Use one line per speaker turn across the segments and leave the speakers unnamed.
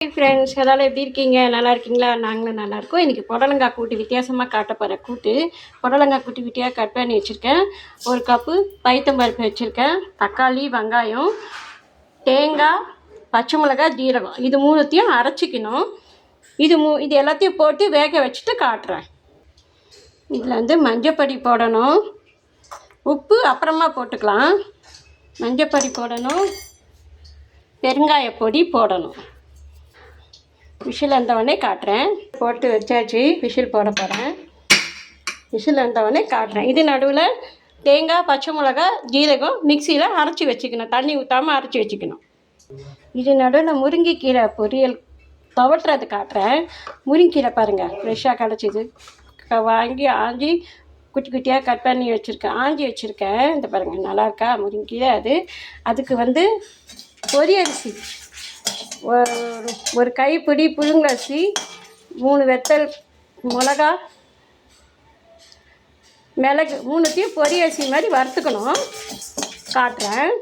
Friends எல்லாரும் எப்படி இருக்கீங்க? நல்லா இருக்கீங்களா? நாங்களும் நல்லாயிருக்கோம். இன்றைக்கி புடலங்காய் கூட்டு வித்தியாசமாக காட்ட போகிறேன். புடலங்காய் கூட்டு விட்டியாக கட் பண்ணி வச்சுருக்கேன். 1 கப்பு பைத்தம்பருப்பு வச்சுருக்கேன். தக்காளி, வெங்காயம், தேங்காய், பச்சை மிளகாய், ஜீரகம் இது 3த்தையும் அரைச்சிக்கணும். இது எல்லாத்தையும் போட்டு வேக வச்சுட்டு காட்டுறேன். இதில் மஞ்சப்பொடி போடணும். உப்பு அப்புறமா போட்டுக்கலாம். மஞ்சப்பொடி போடணும். பெருங்காய பொடி போடணும். விசில் வந்தவொடனே காட்டுறேன். போட்டு வச்சாச்சு. விசில் போட போகிறேன். விசில் வந்தவொடனே காட்டுறேன். இது நடுவில் தேங்காய், பச்சை மிளகாய், ஜீரகம் மிக்சியில் அரைச்சி வச்சுக்கணும். தண்ணி ஊற்றாமல் அரைச்சி வச்சுக்கணும். இது நடுவில் முருங்கைக்கீரை பொரியல் துவட்டுறது காட்டுறேன். முருங்கைக்கீரை பாருங்கள், ஃப்ரெஷ்ஷாக கிடச்சிது. வாங்கி ஆஞ்சி குட்டி குட்டியாக கட் பண்ணி வச்சுருக்கேன். ஆஞ்சி வச்சுருக்கேன். இந்த பாருங்கள், நல்லாயிருக்கா முருங்கைக்கீரை? அதுக்கு பொரியரிசி ஒரு கைப்பிடி புழுங்கரிசி, 3 வெத்தல் மிளகா, மிளகு 3த்தையும் பொரியரிசி மாதிரி வறுத்துக்கணும். காட்டுறேன்.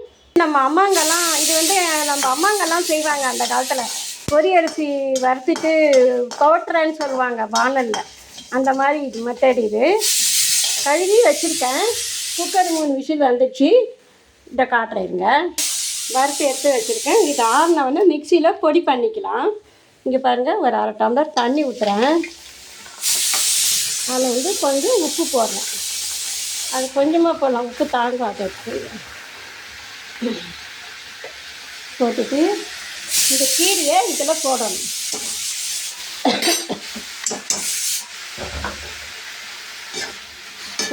நம்ம அம்மாங்கெல்லாம் செய்வாங்க அந்த காலத்தில். பொரியரிசி வறுத்துட்டு துவட்டுறேன்னு சொல்லுவாங்க வானலில். அந்த மாதிரி இது மெத்தட். இது கழுவி வச்சுருக்கேன். குக்கர் 3 விசில் வந்துச்சு. இதை காட்டுறேங்க. வறுத்து எடுத்து வச்சுருக்கேன். இது ஆறினவொடனே மிக்சியில் பொடி பண்ணிக்கலாம். இங்கே பாருங்கள், ஒரு 1/2 டம்ளர் தண்ணி ஊற்றுறேன். அதில் கொஞ்சம் உப்பு போடுறேன். அது கொஞ்சமாக போடலாம், உப்பு தாங்காது. போட்டுட்டு இந்த கீரையை இதில் போடணும்.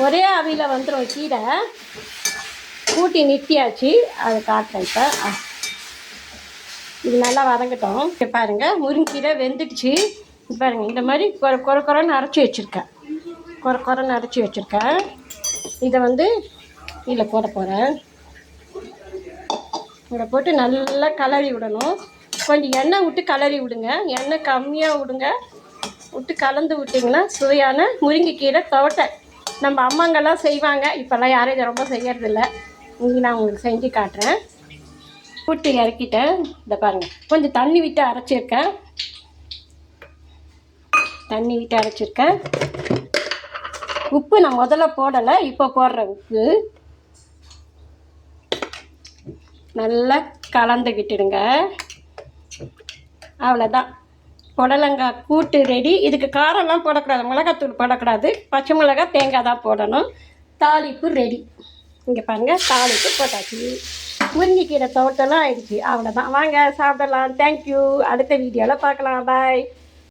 ஒரே ஆவியில் வந்துடும் கீரை. கூட்டி நிறுத்தியாச்சு. அதை காட்டுறேன். இப்போ இது நல்லா வதங்கட்டும். இப்போ பாருங்கள், முருங்கீரை வெந்துடுச்சு. பாருங்கள், இந்த மாதிரி குறைன்னு அரைச்சி வச்சுருக்கேன். குறைன்னு அரைச்சி வச்சுருக்கேன். இதை இதில் போட போகிறேன். இதை போட்டு நல்லா கலரி விடணும். கொஞ்சம் எண்ணெய் விட்டு கலரி விடுங்க. எண்ணெய் கம்மியாக விடுங்க. விட்டு கலந்து விட்டிங்கன்னா சுவையான முருங்கைக்கீரை துவட்டை நம்ம அம்மாங்கெல்லாம் செய்வாங்க. இப்போல்லாம் யாரும் இதை ரொம்ப செய்யறதில்ல. இங்கே நான் உங்களுக்கு செஞ்சு காட்டுறேன். கூட்டு இறக்கிட்டேன். இதை பாருங்கள், கொஞ்சம் தண்ணி விட்டு அரைச்சிருக்கேன். உப்பு நான் முதல்ல போடலை, இப்போ போடுறேன். உப்பு நல்லா கலந்துக்கிட்டுடுங்க. அவ்வளோதான், புடலங்காய் கூட்டு ரெடி. இதுக்கு காரம்லாம் போடக்கூடாது, மிளகாத்தூள் போடக்கூடாது. பச்சை மிளகாய், தேங்காய் தான் போடணும். தாளிப்பு ரெடி. இங்கே பாருங்கள், தாளிப்பு போட்டாச்சு. முருங்கைக்கீரை துவட்டெல்லாம் ஆயிடுச்சு. அவ்வளோதான், வாங்க சாப்பிடலாம். தேங்க்யூ. அடுத்த வீடியோவில் பார்க்கலாம். பாய்.